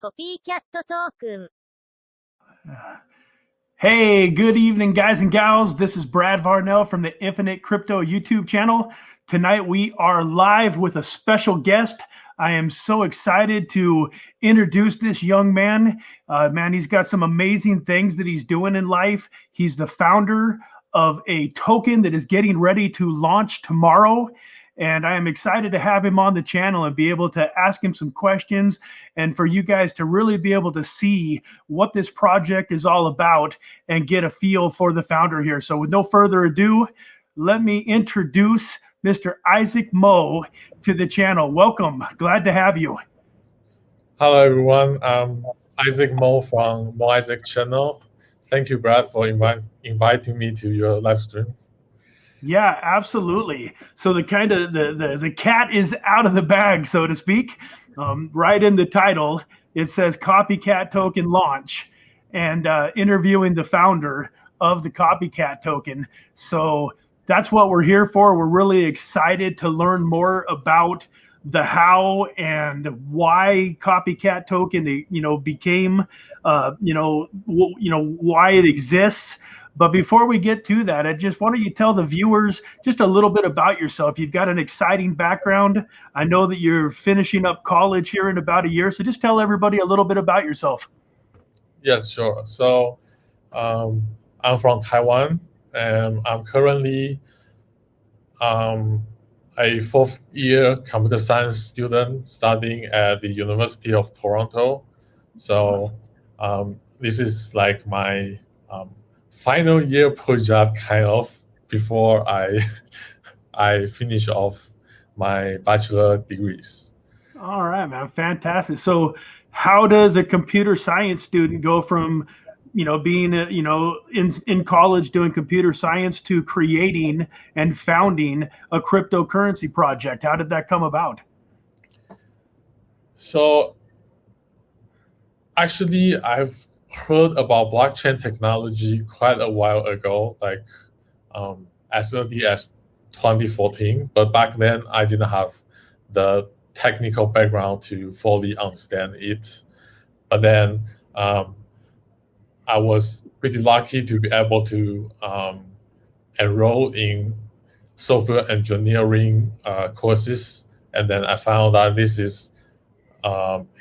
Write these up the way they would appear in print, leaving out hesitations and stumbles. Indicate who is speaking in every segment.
Speaker 1: COPYCAT Token.
Speaker 2: Hey, good evening, guys and gals. This is Brad Varnell from the Infinite Crypto YouTube channel. Tonight we are live with a special guest. I am so excited to introduce this young man. He's got some amazing things that he's doing in life. He's the founder of a token that is getting ready to launch tomorrow. And I am excited to have him on the channel and be able to ask him some questions and for you guys to really be able to see what this project is all about and get a feel for the founder here. So with no further ado, let me introduce Mr. Isaac Mo to the channel. Welcome. Glad to have you.
Speaker 3: Hello, everyone. I'm Isaac Mo from mouisaac channel. Thank you, Brad, for inviting me to your live stream.
Speaker 2: Yeah, absolutely. So the cat is out of the bag, so to speak. Right in the title, it says COPYCAT Token Launch and interviewing the founder of the COPYCAT Token. So that's what we're here for. We're really excited to learn more about the how and why COPYCAT Token, became, why it exists. But before we get to that, I just wanted you to tell the viewers just a little bit about yourself. You've got an exciting background. I know that you're finishing up college here in about a year. So just tell everybody a little bit about yourself.
Speaker 3: Yes, sure. So I'm from Taiwan, and I'm currently a fourth-year computer science student studying at the University of Toronto. So this is like my final year project, kind of, before I finish off my bachelor degrees.
Speaker 2: All right, man, fantastic. So how does a computer science student go from being in college doing computer science to creating and founding a cryptocurrency project? How did that come about?
Speaker 3: So actually, I've heard about blockchain technology quite a while ago, like as early as 2014. But back then, I didn't have the technical background to fully understand it. But then I was pretty lucky to be able to enroll in software engineering courses. And then I found that this is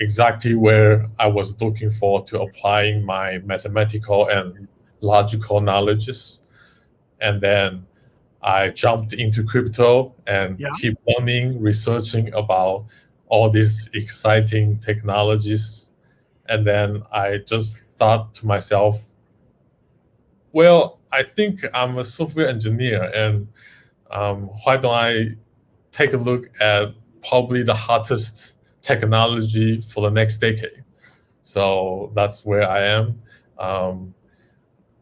Speaker 3: exactly where I was looking for to applying my mathematical and logical knowledges. And then I jumped into crypto and keep learning, researching about all these exciting technologies. And then I just thought to myself, well, I think I'm a software engineer, and why don't I take a look at probably the hottest technology for the next decade? So that's where I am,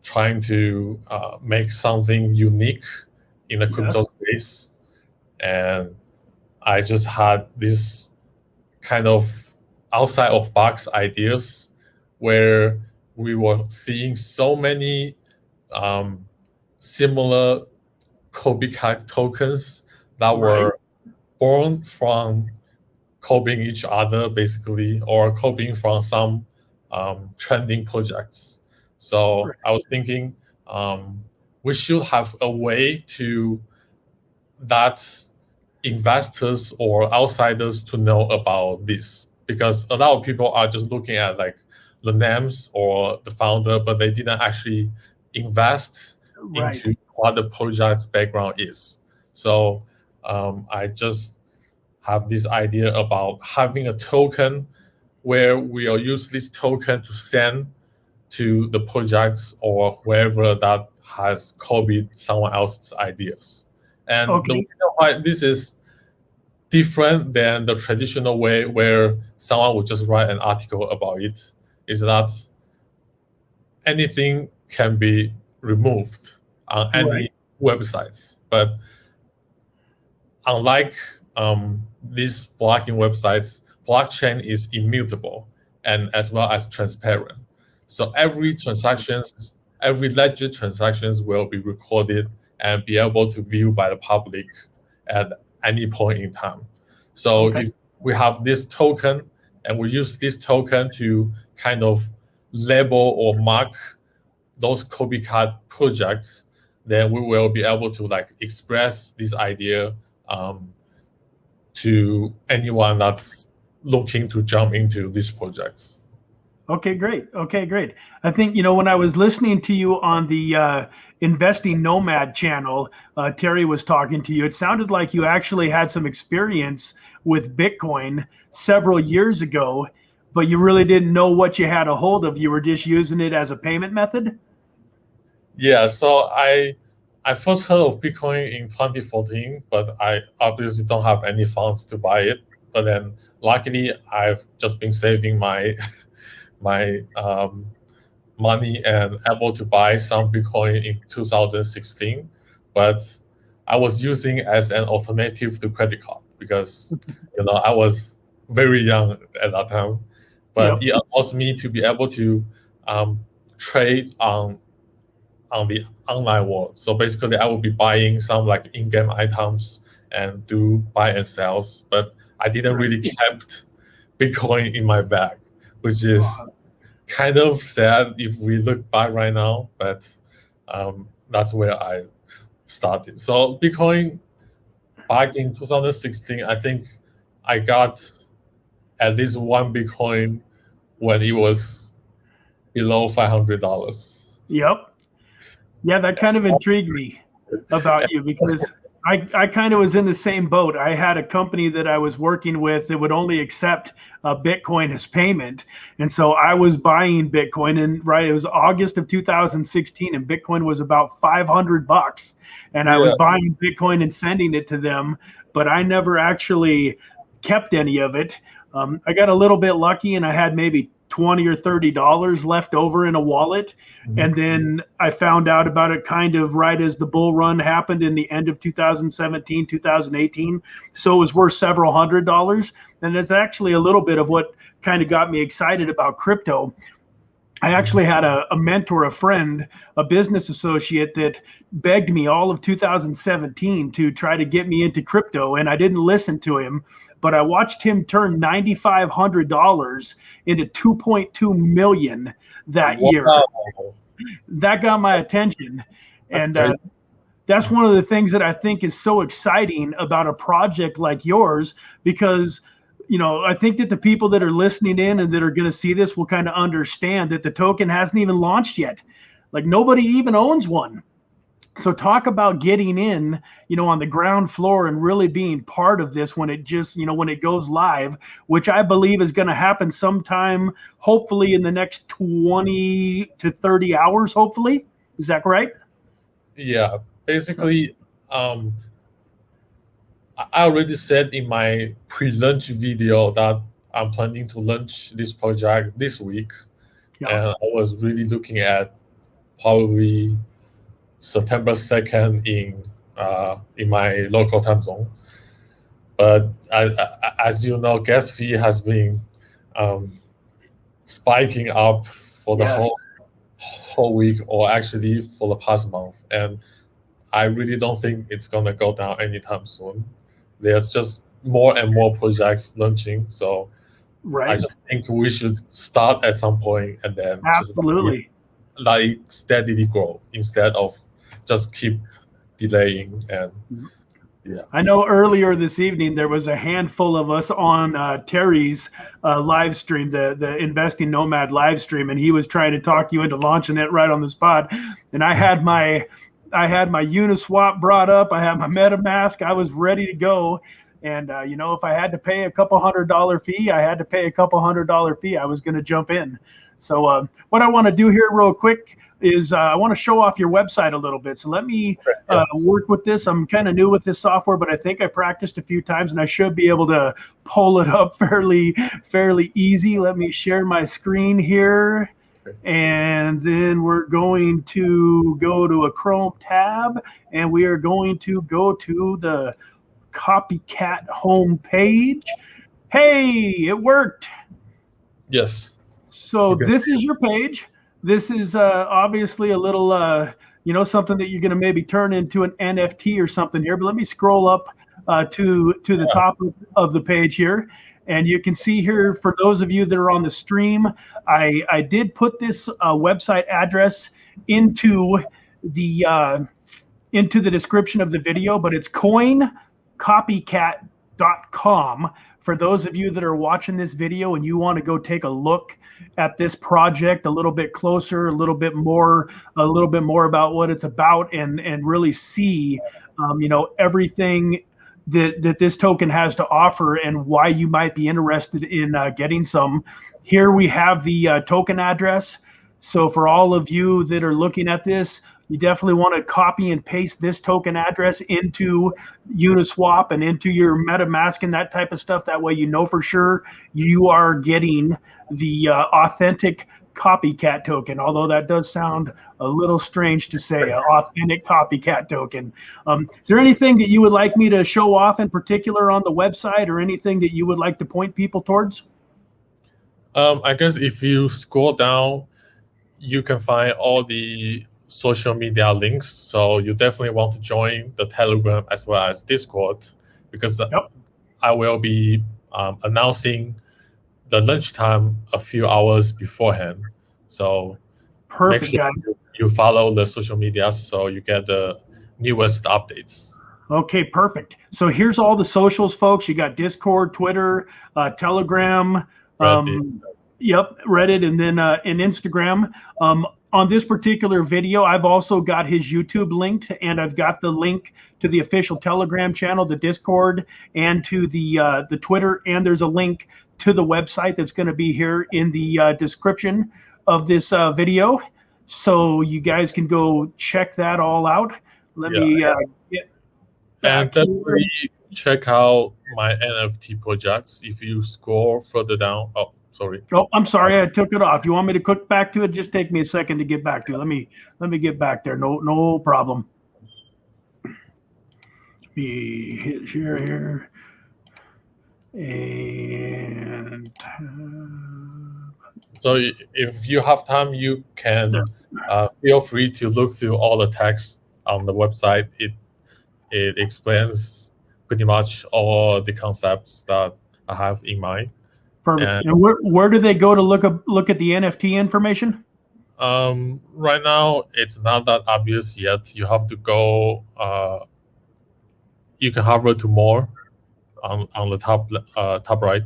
Speaker 3: trying to make something unique in the crypto space. And I just had this kind of outside of box ideas where we were seeing so many similar COPYCAT tokens that were born from copying each other, basically, or copying from some trending projects. So I was thinking we should have a way to that investors or outsiders to know about this, because a lot of people are just looking at like the names or the founder, but they didn't actually invest into what the project's background is. So I just have this idea about having a token where we'll use this token to send to the projects or whoever that has copied someone else's ideas. And the reason why this is different than the traditional way where someone would just write an article about it is that anything can be removed on any websites. But unlike these blogging websites, blockchain is immutable and as well as transparent. So every ledger transactions will be recorded and be able to view by the public at any point in time. So if we have this token and we use this token to kind of label or mark those copycat projects, then we will be able to like express this idea to anyone that's looking to jump into these projects.
Speaker 2: Okay, great. Okay, great. I think, when I was listening to you on the Investing Nomad channel, Terry was talking to you. It sounded like you actually had some experience with Bitcoin several years ago, but you really didn't know what you had a hold of. You were just using it as a payment method?
Speaker 3: Yeah, so I first heard of Bitcoin in 2014, but I obviously don't have any funds to buy it. But then luckily I've just been saving my money and able to buy some Bitcoin in 2016. But I was using as an alternative to credit card because I was very young at that time. But it allows me to be able to trade on the online world. So basically, I will be buying some like in-game items and do buy and sells. But I didn't really kept Bitcoin in my bag, which is kind of sad if we look back right now. But that's where I started. So Bitcoin back in 2016, I think I got at least one Bitcoin when it was below $500.
Speaker 2: Yep. Yeah, that kind of intrigued me about you because I kind of was in the same boat. I had a company that I was working with that would only accept Bitcoin as payment. And so I was buying Bitcoin, and it was August of 2016 and Bitcoin was about $500. And I was buying Bitcoin and sending it to them, but I never actually kept any of it. I got a little bit lucky and I had maybe $20 or $30 left over in a wallet. And then I found out about it kind of right as the bull run happened in the end of 2017, 2018. So it was worth several $100s. And it's actually a little bit of what kind of got me excited about crypto. I actually had a mentor, a friend, a business associate that begged me all of 2017 to try to get me into crypto. And I didn't listen to him. But I watched him turn $9,500 into $2.2 million that year. That got my attention. And that's one of the things that I think is so exciting about a project like yours, because I think that the people that are listening in and that are going to see this will kind of understand that the token hasn't even launched yet. Like nobody even owns one. So talk about getting in, on the ground floor and really being part of this when it just, when it goes live, which I believe is going to happen sometime, hopefully in the next 20 to 30 hours, hopefully. Is that right?
Speaker 3: Yeah, basically, I already said in my pre-launch video that I'm planning to launch this project this week. And I was really looking at probably September 2nd in my local time zone. But as you know, gas fee has been spiking up for the whole week, or actually for the past month. And I really don't think it's going to go down anytime soon. There's just more and more projects launching. So I just think we should start at some point and then
Speaker 2: absolutely
Speaker 3: just like steadily grow instead of just keep delaying. And
Speaker 2: I know earlier this evening there was a handful of us on Terry's live stream, the Investing Nomad live stream, and he was trying to talk you into launching it right on the spot. And I had my Uniswap brought up, I had my MetaMask, I was ready to go. And if I had to pay a couple $100 fee, I had to pay a couple $100 fee. I was going to jump in. So what I want to do here real quick is I want to show off your website a little bit. So let me work with this. I'm kind of new with this software, but I think I practiced a few times and I should be able to pull it up fairly easy. Let me share my screen here. And then we're going to go to a Chrome tab and we are going to go to the COPYCAT homepage. Hey, it worked.
Speaker 3: Yes.
Speaker 2: So this is your page. This is obviously a little, something that you're going to maybe turn into an NFT or something here. But let me scroll up to the top of the page here. And you can see here, for those of you that are on the stream, I did put this website address into the description of the video, but it's coincopycat.com. For those of you that are watching this video and you want to go take a look at this project a little bit closer, a little bit more about what it's about, and really see, everything that this token has to offer and why you might be interested in getting some. Here we have the token address. So for all of you that are looking at this, you definitely want to copy and paste this token address into Uniswap and into your MetaMask and that type of stuff. That way you know for sure you are getting the authentic copycat token, although that does sound a little strange to say, an authentic copycat token. Is there anything that you would like me to show off in particular on the website, or anything that you would like to point people towards?
Speaker 3: I guess if you scroll down, you can find all the social media links. So you definitely want to join the Telegram as well as Discord, because I will be announcing the lunchtime a few hours beforehand. So
Speaker 2: Perfect,
Speaker 3: make sure
Speaker 2: guys.
Speaker 3: you follow the social media so you get the newest updates.
Speaker 2: Okay, perfect. So here's all the socials, folks. You got Discord, Twitter, Telegram, Reddit, and then in Instagram. On this particular video, I've also got his YouTube linked, and I've got the link to the official Telegram channel, the Discord, and to the Twitter, and there's a link to the website that's going to be here in the description of this video. So you guys can go check that all out. Let me get back
Speaker 3: and definitely check out my NFT projects. If you scroll further down, sorry.
Speaker 2: Oh, I'm sorry, I took it off. You want me to click back to it? Just take me a second to get back to it. Let me get back there. No problem. Let me hit share here. And
Speaker 3: so if you have time, you can feel free to look through all the text on the website. It explains pretty much all the concepts that I have in mind.
Speaker 2: Perfect. And where do they go to look at the NFT information?
Speaker 3: Right now, it's not that obvious yet. You have to go. You can hover to more on the top right.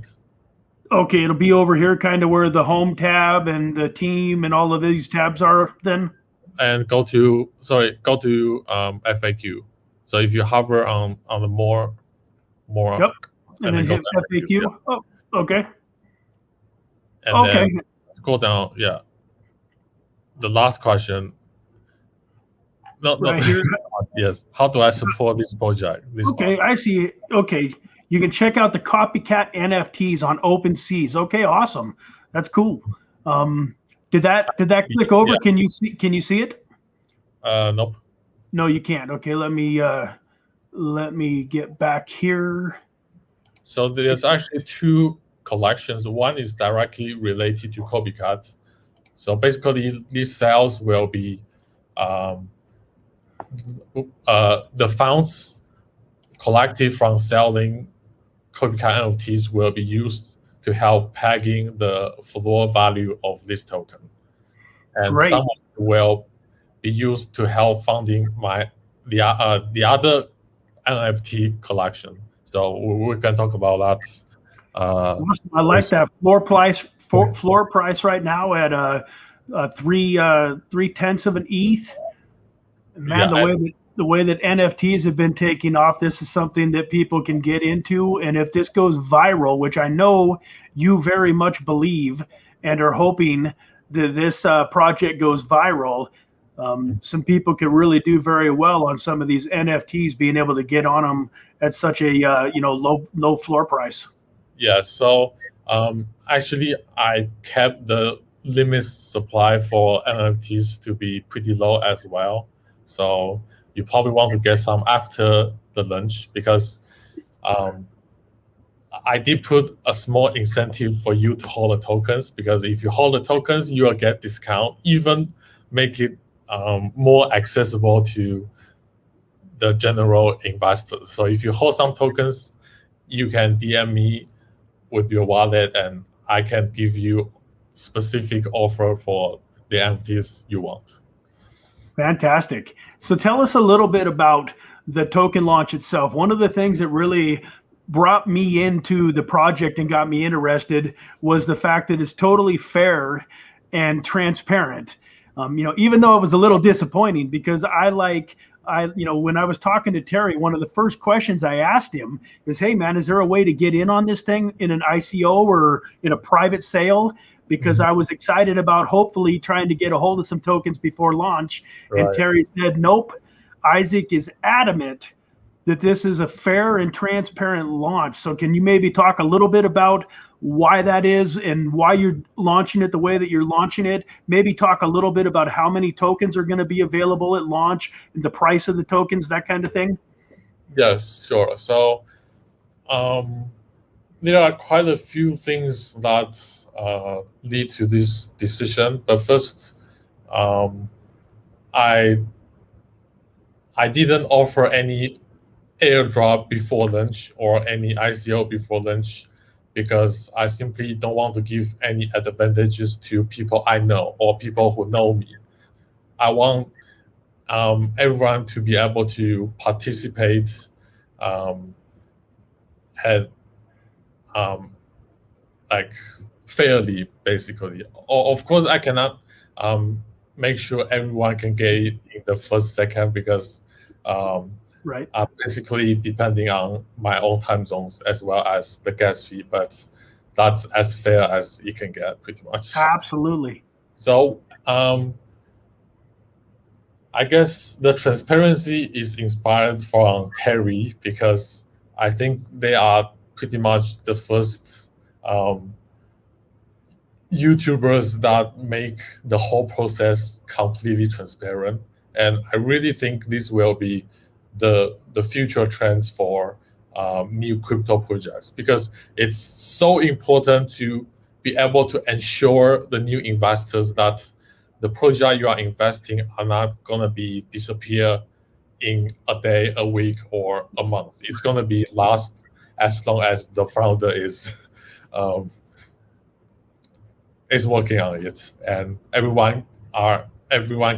Speaker 2: Okay, it'll be over here, kind of where the home tab and the team and all of these tabs are. Then.
Speaker 3: And go to FAQ. So if you hover on the more.
Speaker 2: Yep. And then hit FAQ.
Speaker 3: Yeah.
Speaker 2: Oh, okay.
Speaker 3: And then scroll down. Yeah. The last question. No.
Speaker 2: Right here.
Speaker 3: Yes. How do I support this project?
Speaker 2: I see. Okay. You can check out the Copycat NFTs on OpenSeas. Okay, awesome. That's cool. Did that click over? Yeah. Can you see it?
Speaker 3: Nope.
Speaker 2: No, you can't. Okay, let me get back here.
Speaker 3: So there's actually two collections. One is directly related to COPYCAT. So basically, these sales will be the funds collected from selling COPYCAT NFTs will be used to help pegging the floor value of this token, and some will be used to help funding the other NFT collection. So we can talk about that.
Speaker 2: I like that floor price right now at 3/10 of an ETH. Man, the way that NFTs have been taking off, this is something that people can get into. And if this goes viral, which I know you very much believe and are hoping that this project goes viral, some people could really do very well on some of these NFTs, being able to get on them at such a low floor price.
Speaker 3: Yeah. So actually, I kept the limit supply for NFTs to be pretty low as well. So you probably want to get some after the launch, because I did put a small incentive for you to hold the tokens, because if you hold the tokens, you will get discount, even make it more accessible to the general investors. So if you hold some tokens, you can DM me with your wallet, and I can give you specific offer for the NFTs you want.
Speaker 2: Fantastic. So tell us a little bit about the token launch itself. One of the things that really brought me into the project and got me interested was the fact that it's totally fair and transparent. Even though it was a little disappointing because when I was talking to Terry, one of the first questions I asked him is, "Hey man, is there a way to get in on this thing in an ICO or in a private sale?" Because I was excited about hopefully trying to get a hold of some tokens before launch.
Speaker 3: Right.
Speaker 2: And Terry said, "Nope, Isaac is adamant that this is a fair and transparent launch." So can you maybe talk a little bit about why that is and why you're launching it the way that you're launching it? Maybe talk a little bit about how many tokens are going to be available at launch, the price of the tokens, that kind of thing.
Speaker 3: Yes, sure. So there are quite a few things that lead to this decision. But first, I didn't offer any airdrop before launch or any ICO before launch because I simply don't want to give any advantages to people I know or people who know me. I want everyone to be able to participate like fairly, basically. Of course, I cannot make sure everyone can get it in the first second because
Speaker 2: Right.
Speaker 3: I'm basically depending on my own time zones as well as the gas fee, but that's as fair as it can get, pretty much.
Speaker 2: Absolutely.
Speaker 3: So I guess the transparency is inspired from Terry because I think they are pretty much the first YouTubers that make the whole process completely transparent. And I really think this will be the future trends for new crypto projects because it's so important to be able to ensure the new investors that the project you are investing are not going to be disappear in a day, a week, or a month. It's going to be last as long as the founder is working on it, and everyone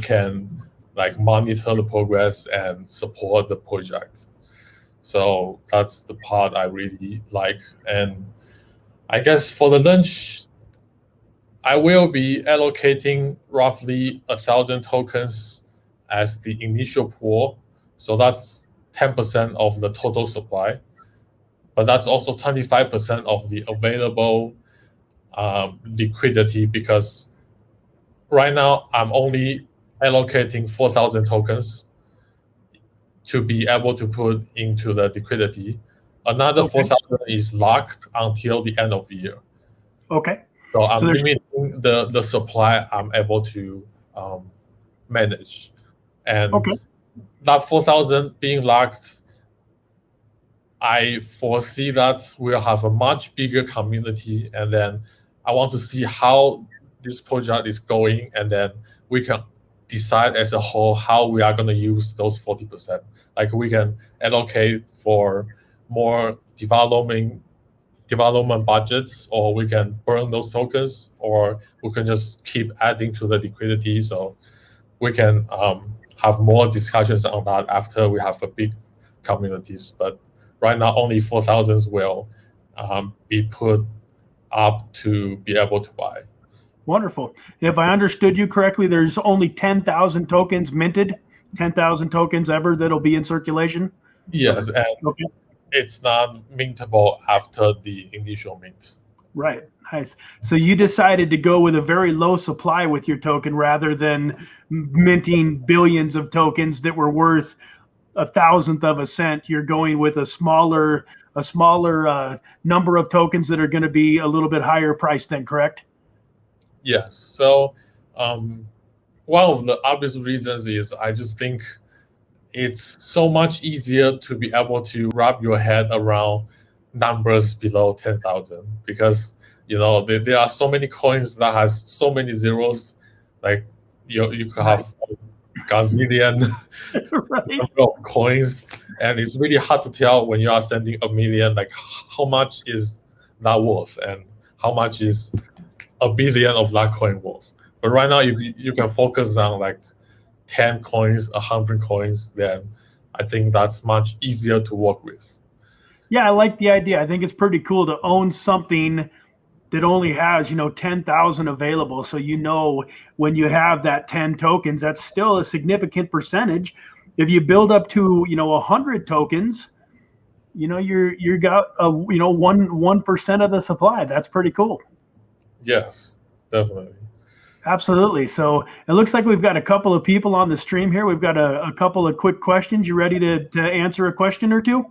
Speaker 3: can like monitor the progress and support the project. So that's the part I really like. And I guess for the launch, I will be allocating roughly 1,000 tokens as the initial pool. So that's 10% of the total supply, but that's also 25% of the available liquidity because right now I'm only allocating 4,000 tokens to be able to put into the liquidity. Another 4,000 is locked until the end of the year.
Speaker 2: Okay.
Speaker 3: So I'm limiting the supply I'm able to manage. And that 4,000 being locked, I foresee that we'll have a much bigger community, and then I want to see how this project is going, and then we can decide as a whole how we are going to use those 40%. Like we can allocate for more development budgets, or we can burn those tokens, or we can just keep adding to the liquidity. So we can have more discussions on that after we have a big communities. But right now, only 4,000 will be put up to be able to buy.
Speaker 2: Wonderful. If I understood you correctly, there's only 10,000 tokens minted, 10,000 tokens ever that'll be in circulation?
Speaker 3: Yes, and it's not mintable after the initial mint.
Speaker 2: Right. Nice. So you decided to go with a very low supply with your token rather than minting billions of tokens that were worth 1,000th of a cent. You're going with a smaller number of tokens that are going to be a little bit higher priced then, correct?
Speaker 3: Yes. So one of the obvious reasons is I just think it's so much easier to be able to wrap your head around numbers below 10,000 because there are so many coins that has so many zeros. Like you could have a gazillion number of coins, and it's really hard to tell when you are sending a million like how much is that worth and how much is a billion of that coin worth. But right now, if you can focus on like 10 coins, 100 coins, then I think that's much easier to work with.
Speaker 2: Yeah, I like the idea. I think it's pretty cool to own something that only has, 10,000 available. So, when you have that 10 tokens, that's still a significant percentage. If you build up to, 100 tokens, you're got 1% of the supply. That's pretty cool.
Speaker 3: Yes, definitely.
Speaker 2: Absolutely. So it looks like we've got a couple of people on the stream here. We've got a couple of quick questions. You ready to answer a question or two?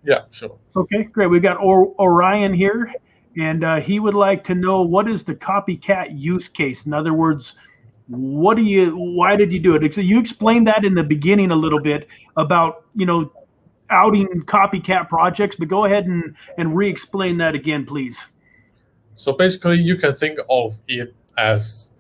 Speaker 3: Yeah, sure.
Speaker 2: Okay, great. We've got Orion here, and he would like to know, what is the copycat use case? In other words, why did you do it? So you explained that in the beginning a little bit about, outing copycat projects, but go ahead and re-explain that again, please.
Speaker 3: So basically, you can think of it as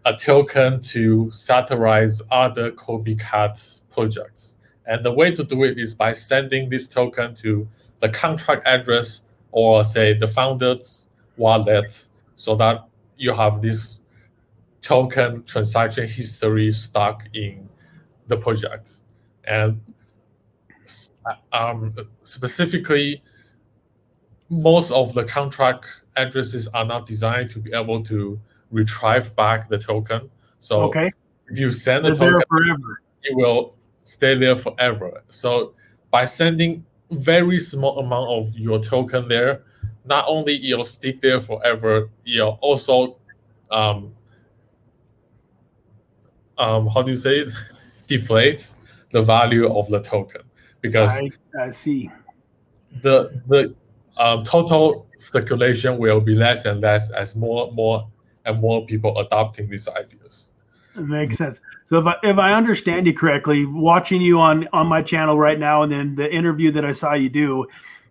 Speaker 3: a token to satirize other copycat projects. And the way to do it is by sending this token to the contract address or, say, the founder's wallet, so that you have this token transaction history stuck in the project. And specifically, most of the contract addresses are not designed to be able to retrieve back the token. So
Speaker 2: okay,
Speaker 3: if you send the token,
Speaker 2: forever,
Speaker 3: it will stay there forever. So by sending very small amount of your token there, not only it'll stick there forever, it'll also how do you say it? Deflate the value of the token, because
Speaker 2: I see
Speaker 3: the total circulation will be less and less as more and more people adopting these ideas.
Speaker 2: It makes sense. So if I understand you correctly, watching you on my channel right now, and then the interview that I saw you do,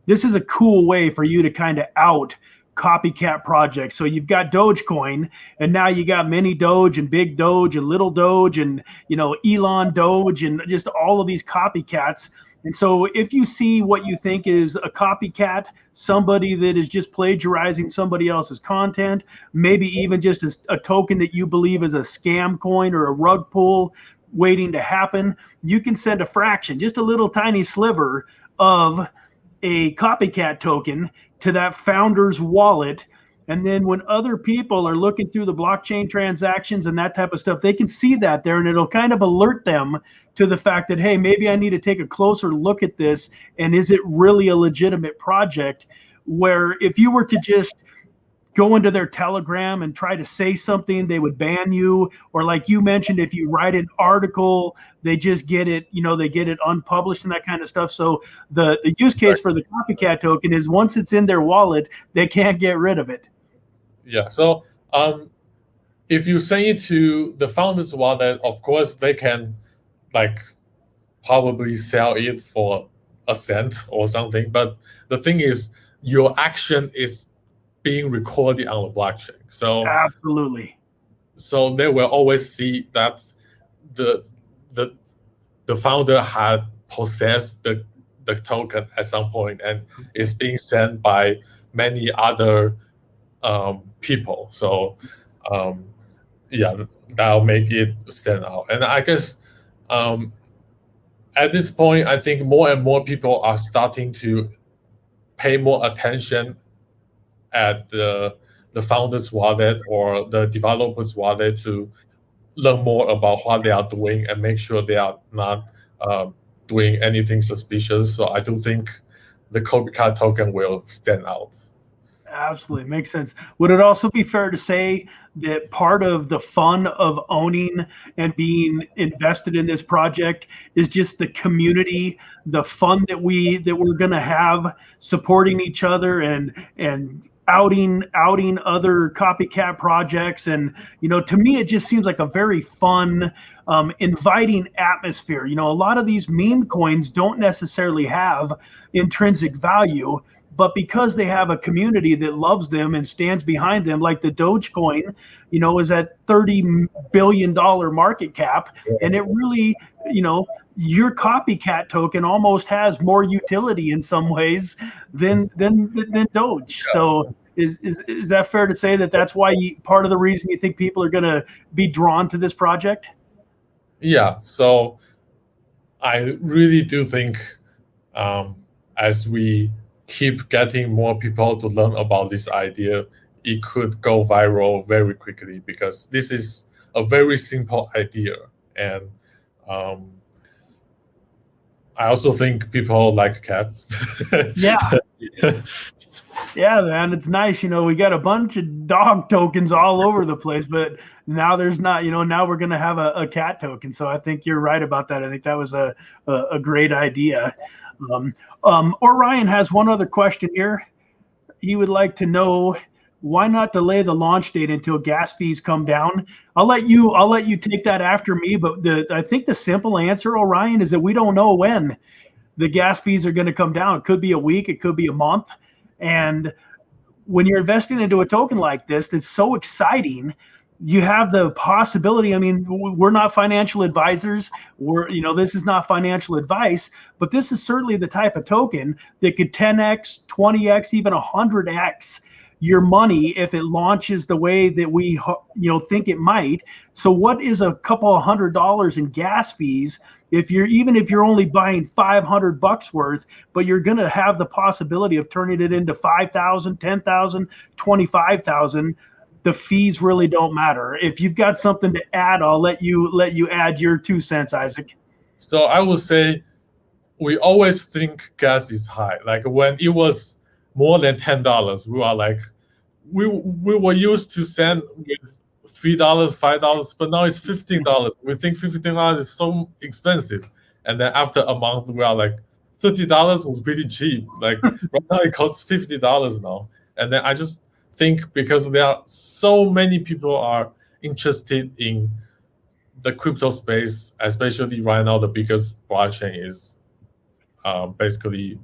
Speaker 2: this is a cool way for you to kind of out copycat projects. So you've got Dogecoin, and now you got mini Doge and big Doge and little Doge and Elon Doge and just all of these copycats. And so if you see what you think is a copycat, somebody that is just plagiarizing somebody else's content, maybe even just a token that you believe is a scam coin or a rug pull waiting to happen, you can send a fraction, just a little tiny sliver of a copycat token to that founder's wallet. And then when other people are looking through the blockchain transactions and that type of stuff, they can see that there, and it'll kind of alert them to the fact that, hey, maybe I need to take a closer look at this. And is it really a legitimate project? Where if you were to just go into their Telegram and try to say something, they would ban you. Or like you mentioned, if you write an article, they just get it, they get it unpublished and that kind of stuff. So the use case for the copycat token is once it's in their wallet, they can't get rid of it.
Speaker 3: Yeah. So if you send it to the founder's wallet, of course they can probably sell it for a cent or something. But the thing is, your action is being recorded on the blockchain. So
Speaker 2: absolutely.
Speaker 3: So they will always see that the founder had possessed the token at some point, and it's being sent by many other people. So yeah, that'll make it stand out. And I guess at this point, I think more and more people are starting to pay more attention at the founder's wallet or the developer's wallet to learn more about what they are doing and make sure they are not doing anything suspicious. So I do think the copycat token will stand out.
Speaker 2: Absolutely. Makes sense. Would it also be fair to say that part of the fun of owning and being invested in this project is just the community, the fun that we're going to have supporting each other and outing other copycat projects? And, to me, it just seems like a very fun, inviting atmosphere. A lot of these meme coins don't necessarily have intrinsic value, but because they have a community that loves them and stands behind them, like the Dogecoin, is at $30 billion market cap, and it really, your copycat token almost has more utility in some ways than Doge. So is that fair to say that that's why part of the reason you think people are going to be drawn to this project?
Speaker 3: Yeah. So I really do think as we keep getting more people to learn about this idea, it could go viral very quickly, because this is a very simple idea. And I also think people like cats.
Speaker 2: Yeah. Yeah, man, it's nice. We got a bunch of dog tokens all over the place, but now there's not, now we're going to have a cat token. So I think you're right about that. I think that was a great idea. Orion has one other question here. He would like to know, why not delay the launch date until gas fees come down? I'll let you take that after me, but I think the simple answer, Orion, is that we don't know when the gas fees are going to come down. It could be a week, it could be a month. And when you're investing into a token like this, that's so exciting, you have the possibility. I mean, we're not financial advisors. This is not financial advice, but this is certainly the type of token that could 10x, 20x, even 100x your money if it launches the way that we think it might. So what is a couple of $100 in gas fees if you're only buying $500 worth, but you're going to have the possibility of turning it into 5,000, 10,000, 25,000? The fees really don't matter. If you've got something to add, I'll let you add your 2 cents, Isaac.
Speaker 3: So I would say we always think gas is high. Like when it was more than $10, we are like, we were used to send with $3, $5, but now it's $15. We think $15 is so expensive, and then after a month, we are like, $30 was pretty cheap. Like right now, it costs $50 now, and then I just think because there are so many people are interested in the crypto space, especially right now, the biggest blockchain is basically,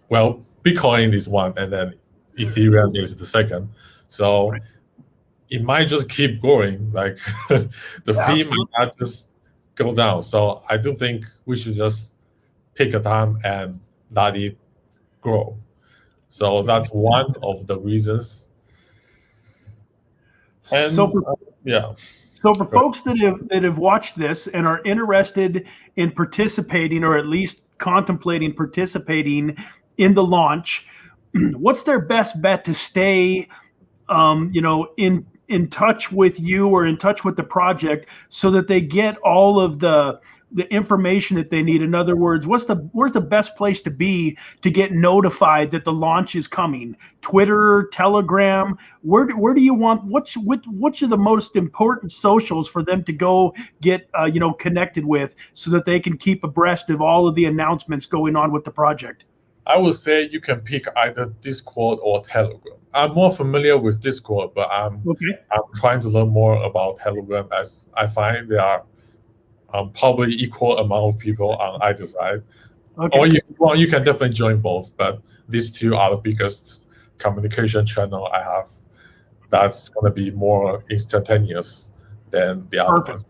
Speaker 3: Bitcoin is one, and then Ethereum is the second. So it might just keep growing. Like the fee might not just go down. So I do think we should just pick a time and let it grow. So that's one of the reasons. And
Speaker 2: So for folks that have watched this and are interested in participating, or at least contemplating participating in the launch, what's their best bet to stay, in touch with you or in touch with the project, so that they get all of the information that they need? In other words, where's the best place to be to get notified that the launch is coming? Twitter, Telegram, where do you want, which are the most important socials for them to go get connected with, so that they can keep abreast of all of the announcements going on with the project?
Speaker 3: I would say you can pick either Discord or Telegram. I'm more familiar with Discord, but I'm trying to learn more about Telegram, as I find there are probably equal amount of people on either side. Or you can definitely join both, but these two are the biggest communication channel I have. That's going to be more instantaneous than the other ones.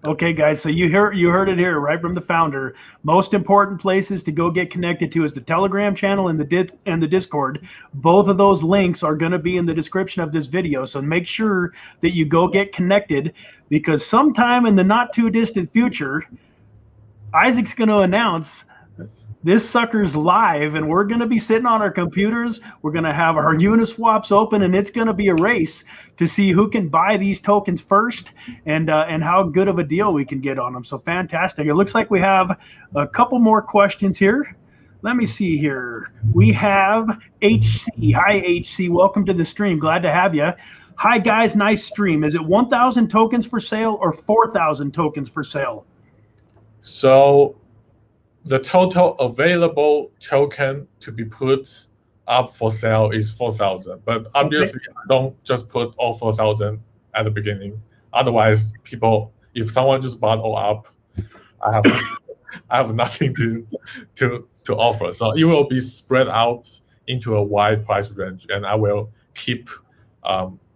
Speaker 2: Okay, guys, so you heard it here right from the founder. Most important places to go get connected to is the Telegram channel and the Discord. Both of those links are going to be in the description of this video, so make sure that you go get connected, because sometime in the not too distant future, Isaac's going to announce this sucker's live, and we're going to be sitting on our computers. We're going to have our Uniswaps open, and it's going to be a race to see who can buy these tokens first, and how good of a deal we can get on them. So fantastic. It looks like we have a couple more questions here. Let me see here. We have HC. Hi, HC. Welcome to the stream. Glad to have you. Hi, guys. Nice stream. Is it 1,000 tokens for sale or 4,000 tokens for sale?
Speaker 3: So the total available token to be put up for sale is 4,000. But obviously, I don't just put all 4,000 at the beginning. Otherwise, if someone just bought all up, I have nothing to to offer. So it will be spread out into a wide price range, and I will keep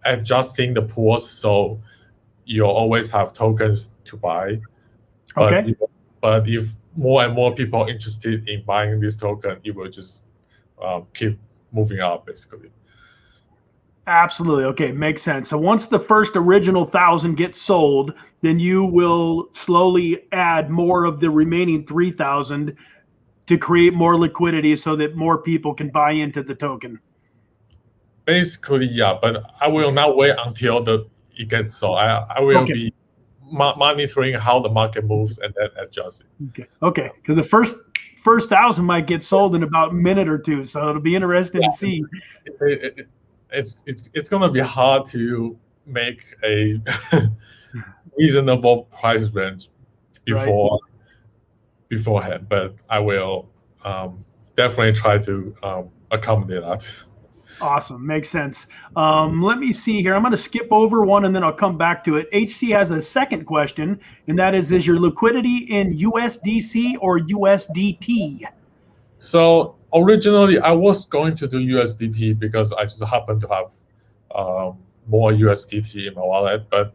Speaker 3: adjusting the pools so you'll always have tokens to buy.
Speaker 2: Okay.
Speaker 3: But if more and more people are interested in buying this token, it will just keep moving up, basically.
Speaker 2: Absolutely. Okay, makes sense. So once the first original 1,000 gets sold, then you will slowly add more of the remaining 3,000 to create more liquidity so that more people can buy into the token.
Speaker 3: Basically, yeah, but I will not wait until it gets sold. I will be monitoring how the market moves and then adjust it.
Speaker 2: Okay. Because the first 1,000 might get sold in about a minute or two, so it'll be interesting to see.
Speaker 3: It's gonna be hard to make a reasonable price range beforehand, but I will definitely try to accommodate that.
Speaker 2: Awesome. Makes sense. Let me see here. I'm going to skip over one and then I'll come back to it. HC has a second question, and that is your liquidity in USDC or USDT?
Speaker 3: So originally I was going to do USDT because I just happen to have more USDT in my wallet, but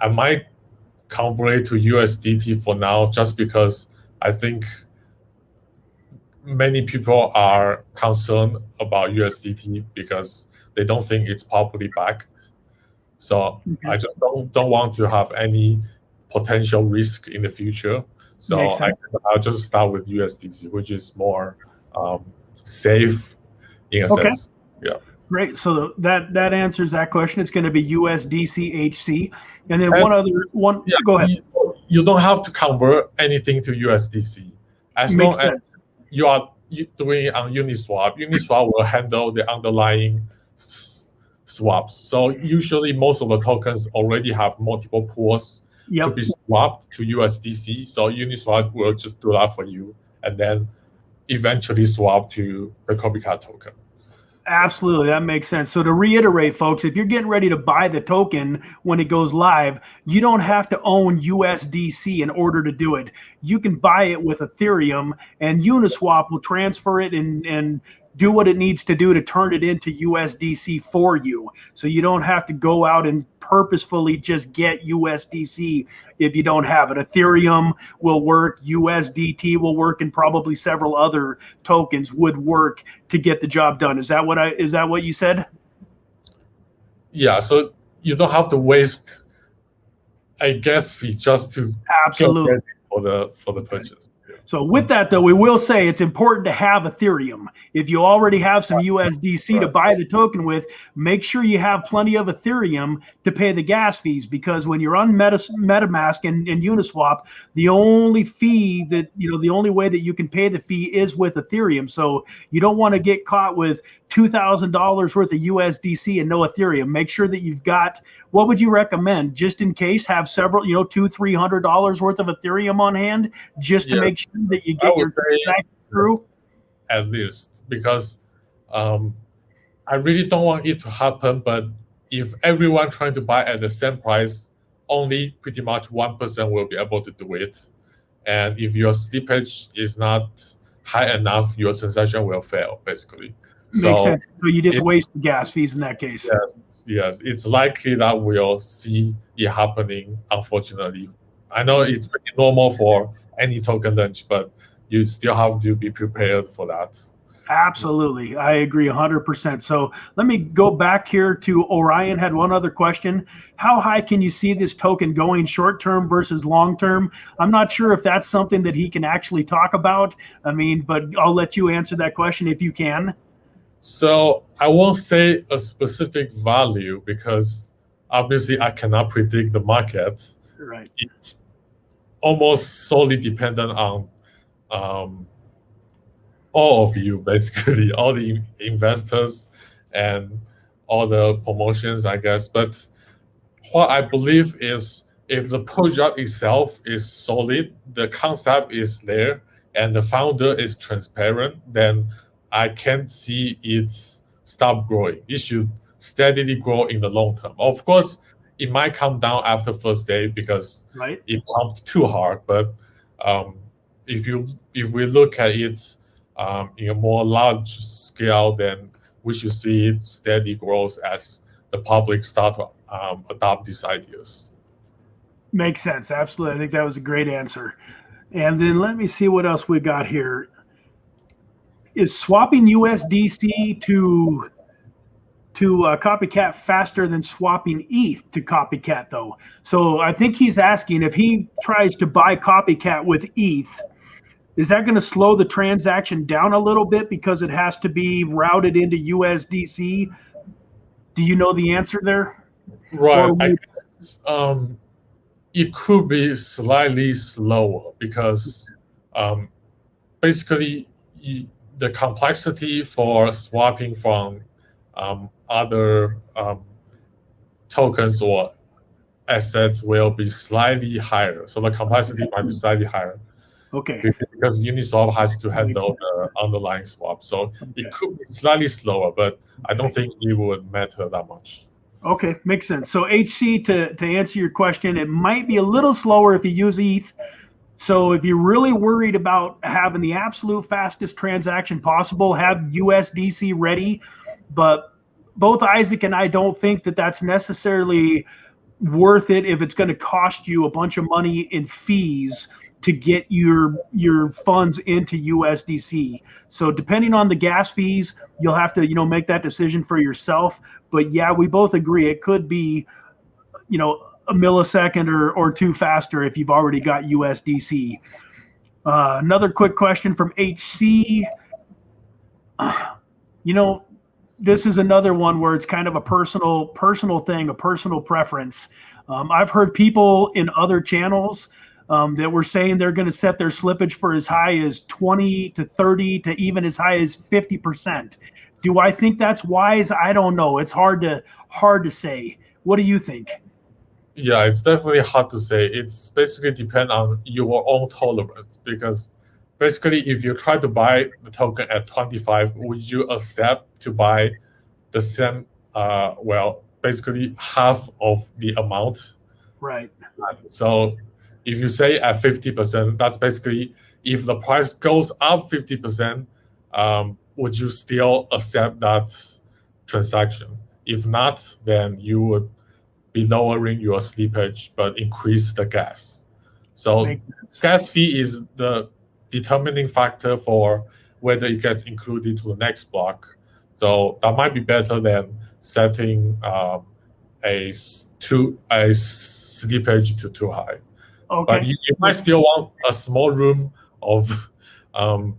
Speaker 3: I might convert to USDT for now just because I think many people are concerned about USDT because they don't think it's properly backed. So I just don't want to have any potential risk in the future. So I'll just start with USDC, which is more safe in a sense. Yeah.
Speaker 2: Great. So that answers that question. It's going to be USDCHC. And then one.
Speaker 3: Yeah,
Speaker 2: go ahead.
Speaker 3: You don't have to convert anything to USDC. As long as you are doing it on Uniswap, Uniswap will handle the underlying swaps. So usually most of the tokens already have multiple pools to be swapped to USDC. So Uniswap will just do that for you and then eventually swap to the COPYCAT token.
Speaker 2: Absolutely. That makes sense. So to reiterate, folks, if you're getting ready to buy the token when it goes live, you don't have to own USDC in order to do it. You can buy it with Ethereum, and Uniswap will transfer it and do what it needs to do to turn it into USDC for you. So you don't have to go out and purposefully just get USDC if you don't have it. Ethereum will work, USDT will work, and probably several other tokens would work to get the job done. Is that what you said?
Speaker 3: Yeah, so you don't have to waste a gas fee just to
Speaker 2: absolutely
Speaker 3: for the purchase.
Speaker 2: So with that, though, we will say it's important to have Ethereum. If you already have some USDC to buy the token with, make sure you have plenty of Ethereum to pay the gas fees, because when you're on MetaMask and Uniswap, the only fee that, the only way that you can pay the fee is with Ethereum. So you don't want to get caught with $2,000 worth of USDC and no Ethereum. Make sure that you've got, what would you recommend? Just in case, have several, $200-300 worth of Ethereum on hand, just to make sure that you get your transaction through?
Speaker 3: At least, because I really don't want it to happen, but if everyone trying to buy at the same price, only pretty much 1% will be able to do it. And if your slippage is not high enough, your transaction will fail, basically.
Speaker 2: Makes sense. So you just waste the gas fees in that case.
Speaker 3: Yes. It's likely that we'll see it happening, unfortunately. I know it's pretty normal for any token launch, but you still have to be prepared for that.
Speaker 2: Absolutely. I agree 100%. So let me go back here to Orion. Had one other question. How high can you see this token going short-term versus long-term? I'm not sure if that's something that he can actually talk about. But I'll let you answer that question if you can.
Speaker 3: So I won't say a specific value because obviously I cannot predict the market.
Speaker 2: Right.
Speaker 3: It's almost solely dependent on all of you, basically, all the investors and all the promotions, I guess. But what I believe is if the project itself is solid, the concept is there, and the founder is transparent, then I can't see it stop growing. It should steadily grow in the long term. Of course, it might come down after first day because it pumped too hard. But if we look at it in a more large scale, then we should see steady growth as the public start to adopt these ideas.
Speaker 2: Makes sense. Absolutely. I think that was a great answer. And then let me see what else we got here. Is swapping USDC to Copycat faster than swapping ETH to Copycat, though? So I think he's asking if he tries to buy Copycat with ETH, is that going to slow the transaction down a little bit because it has to be routed into USDC? Do you know the answer there?
Speaker 3: Right. I guess, it could be slightly slower because basically the complexity for swapping from other tokens or assets will be slightly higher. So the complexity might be slightly higher.
Speaker 2: Okay.
Speaker 3: Because Uniswap has to handle the underlying swap. So it could be slightly slower, but I don't think it would matter that much.
Speaker 2: Okay, makes sense. So HC, to answer your question, it might be a little slower if you use ETH. So if you're really worried about having the absolute fastest transaction possible, have USDC ready. But both Isaac and I don't think that that's necessarily worth it if it's going to cost you a bunch of money in fees to get your funds into USDC. So depending on the gas fees, you'll have to, make that decision for yourself. But yeah, we both agree it could be, a millisecond or two faster if you've already got USDC. Another quick question from HC. This is another one where it's kind of a personal thing, a personal preference. I've heard people in other channels that were saying they're going to set their slippage for as high as 20 to 30 to even as high as 50%. Do I think that's wise? I don't know. It's hard to say. What do you think?
Speaker 3: Yeah, it's definitely hard to say. It's basically depend on your own tolerance, because basically if you try to buy the token at 25, would you accept to buy the same, basically half of the amount?
Speaker 2: Right.
Speaker 3: So if you say at 50%, that's basically if the price goes up 50%, would you still accept that transaction? If not, then you would be lowering your slippage but increase the gas. So gas fee is the determining factor for whether it gets included to the next block. So that might be better than setting a slippage to too high. Okay. But you might still want a small room of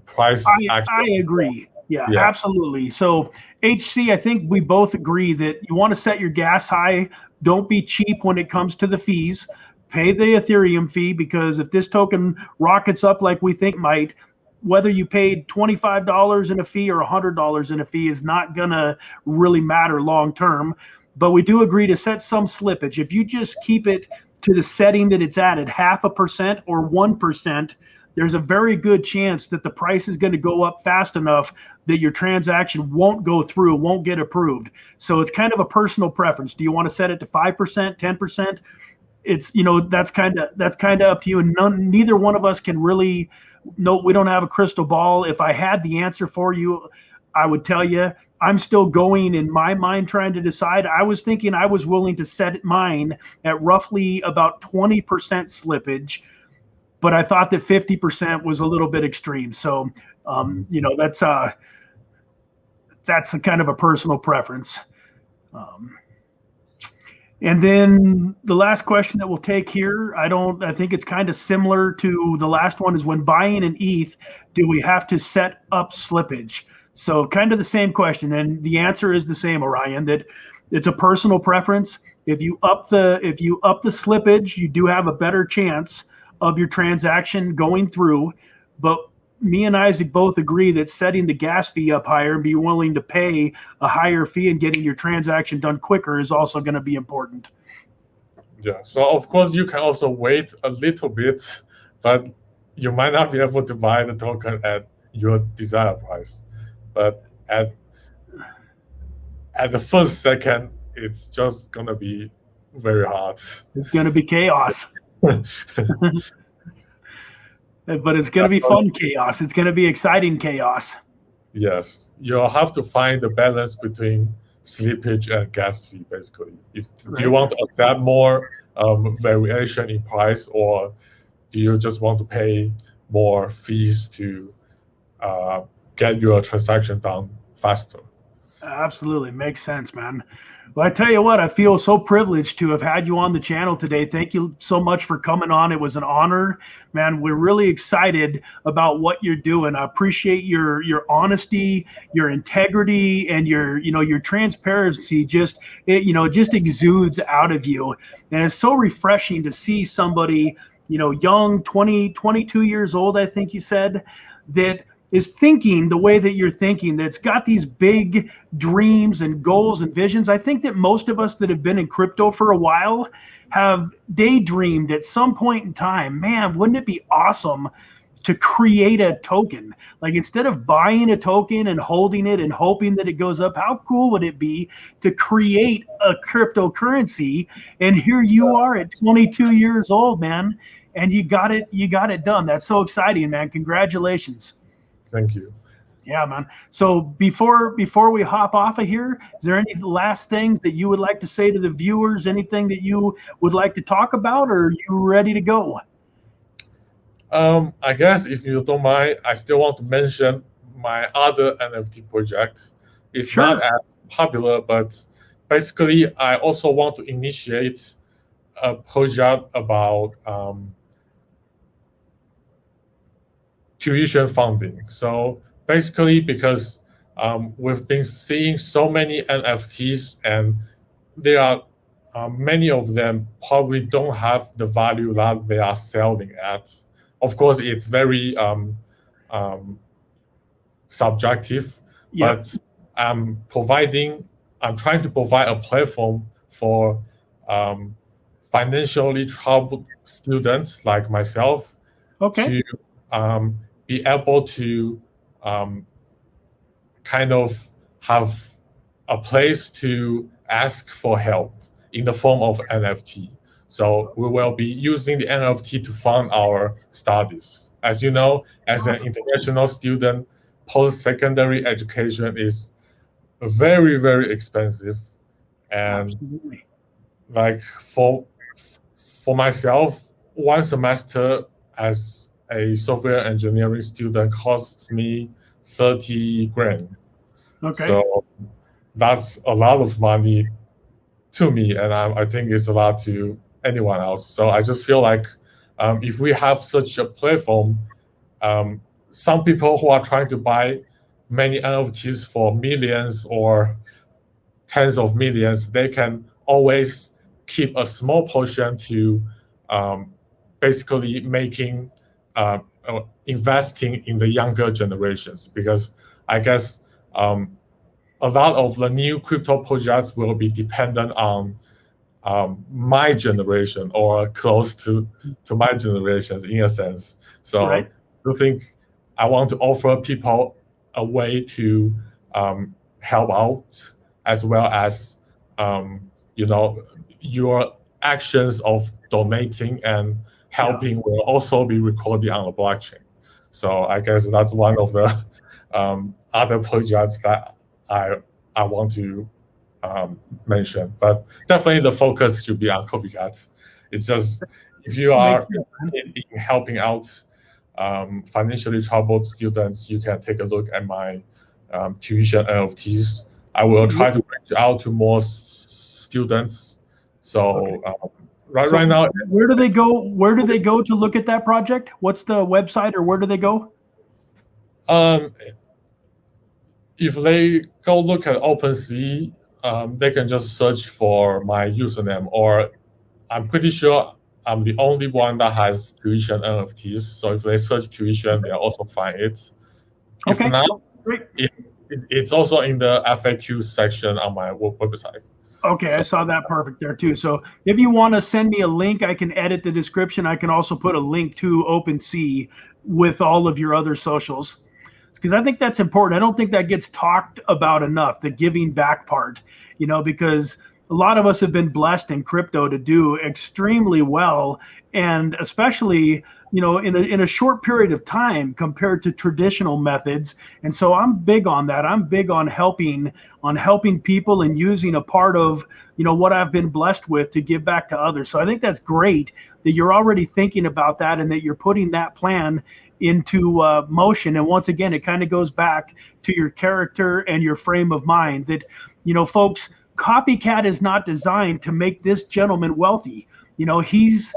Speaker 3: price action.
Speaker 2: I agree. Yeah, absolutely. So HC, I think we both agree that you want to set your gas high. Don't be cheap when it comes to the fees. Pay the Ethereum fee, because if this token rockets up like we think might, whether you paid $25 in a fee or $100 in a fee is not going to really matter long term. But we do agree to set some slippage. If you just keep it to the setting that it's at 0.5% or 1%, there's a very good chance that the price is going to go up fast enough that your transaction won't go through, won't get approved. So it's kind of a personal preference. Do you want to set it to 5%, 10%? It's, that's kind of up to you. And neither one of us can really know. We don't have a crystal ball. If I had the answer for you, I would tell you. I'm still going in my mind trying to decide. I was thinking I was willing to set mine at roughly about 20% slippage, but I thought that 50% was a little bit extreme. So, that's a kind of a personal preference. And then the last question that we'll take here, I think it's kind of similar to the last one, is when buying an ETH, do we have to set up slippage? So kind of the same question. And the answer is the same, Orion, that it's a personal preference. If you up the slippage, you do have a better chance of your transaction going through. But me and Isaac both agree that setting the gas fee up higher and be willing to pay a higher fee and getting your transaction done quicker is also going to be important.
Speaker 3: Yeah. So of course you can also wait a little bit, but you might not be able to buy the token at your desired price. But at the first second, it's just going to be very hard.
Speaker 2: It's going to be chaos. But it's going to be fun chaos. It's going to be exciting chaos.
Speaker 3: Yes, you'll have to find the balance between slippage and gas fee, basically. Do you want to accept more variation in price, or do you just want to pay more fees to get your transaction done faster?
Speaker 2: Absolutely. Makes sense, man. Well, I tell you what, I feel so privileged to have had you on the channel today. Thank you so much for coming on. It was an honor, man. We're really excited about what you're doing. I appreciate your honesty, your integrity, and your transparency. Just just exudes out of you, and it's so refreshing to see somebody young, 20, 22 years old. I think you said that is thinking the way that you're thinking, that's got these big dreams and goals and visions. I think that most of us that have been in crypto for a while have daydreamed at some point in time, man, wouldn't it be awesome to create a token? Like, instead of buying a token and holding it and hoping that it goes up, how cool would it be to create a cryptocurrency? And here you are at 22 years old, man, and you got it done. That's so exciting, man. Congratulations.
Speaker 3: Thank you.
Speaker 2: Yeah, man. So before we hop off of here, is there any last things that you would like to say to the viewers? Anything that you would like to talk about, or are you ready to go?
Speaker 3: I guess if you don't mind, I still want to mention my other NFT projects. It's not as popular, but basically I also want to initiate a project about tuition funding. So basically, because we've been seeing so many NFTs, and there are many of them probably don't have the value that they are selling at. Of course, it's very subjective, but I'm trying to provide a platform for financially troubled students like myself to be able to kind of have a place to ask for help in the form of NFT. So we will be using the NFT to fund our studies. As you know, as an international student, post-secondary education is very, very expensive. And like for myself, one semester as a software engineering student costs me 30 grand. So that's a lot of money to me, and I think it's a lot to anyone else. So I just feel like if we have such a platform, some people who are trying to buy many NFTs for millions or tens of millions, they can always keep a small portion to basically making investing in the younger generations, because I guess a lot of the new crypto projects will be dependent on my generation or close to my generations in a sense. So I think I want to offer people a way to help out, as well as your actions of donating and helping will also be recorded on the blockchain. So I guess that's one of the other projects that I want to mention. But definitely the focus should be on copycats. It's just, if you are in helping out financially troubled students, you can take a look at my tuition NFTs. I will try to reach out to more students. So right now,
Speaker 2: where do they go? Where do they go to look at that project? What's the website, or where do they go?
Speaker 3: If they go look at OpenSea, they can just search for my username, or I'm pretty sure I'm the only one that has tuition NFTs. So if they search tuition, they'll also find it. If not, it's also in the FAQ section on my website.
Speaker 2: Okay, I saw that perfect there too. So if you want to send me a link, I can edit the description. I can also put a link to OpenSea with all of your other socials, because I think that's important. I don't think that gets talked about enough, the giving back part, because a lot of us have been blessed in crypto to do extremely well, and especially, you know, in a short period of time compared to traditional methods. And so I'm big on that. I'm big on helping people and using a part of, you know, what I've been blessed with to give back to others. So I think that's great that you're already thinking about that and that you're putting that plan into motion. And once again, it kind of goes back to your character and your frame of mind that, you know, folks, Copycat is not designed to make this gentleman wealthy. You know, he's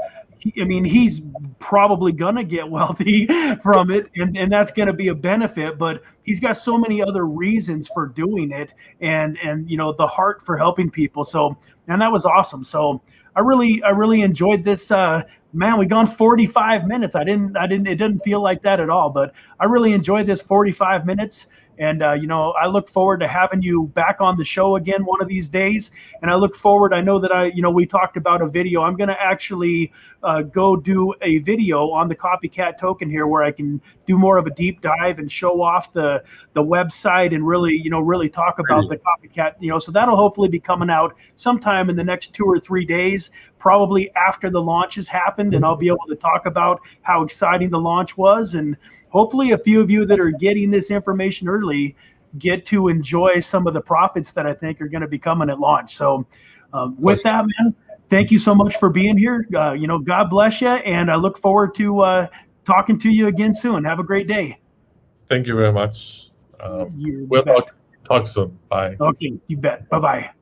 Speaker 2: probably gonna get wealthy from it, and that's gonna be a benefit, but he's got so many other reasons for doing it, and you know, the heart for helping people. So, and that was awesome. So I really enjoyed this. Man, we gone 45 minutes. It didn't feel like that at all, but I really enjoyed this 45 minutes. And, you know, I look forward to having you back on the show again one of these days. And I look forward, I know that we talked about a video. I'm going to actually go do a video on the COPYCAT token here where I can do more of a deep dive and show off the website and really talk about the COPYCAT, you know, so that'll hopefully be coming out sometime in the next 2 or 3 days, probably after the launch has happened. And I'll be able to talk about how exciting the launch was, and hopefully a few of you that are getting this information early get to enjoy some of the profits that I think are going to be coming at launch. So with that, man, thank you so much for being here. You know, God bless you. And I look forward to talking to you again soon. Have a great day.
Speaker 3: Thank you very much. We'll talk soon. Bye.
Speaker 2: Okay, you bet. Bye-bye.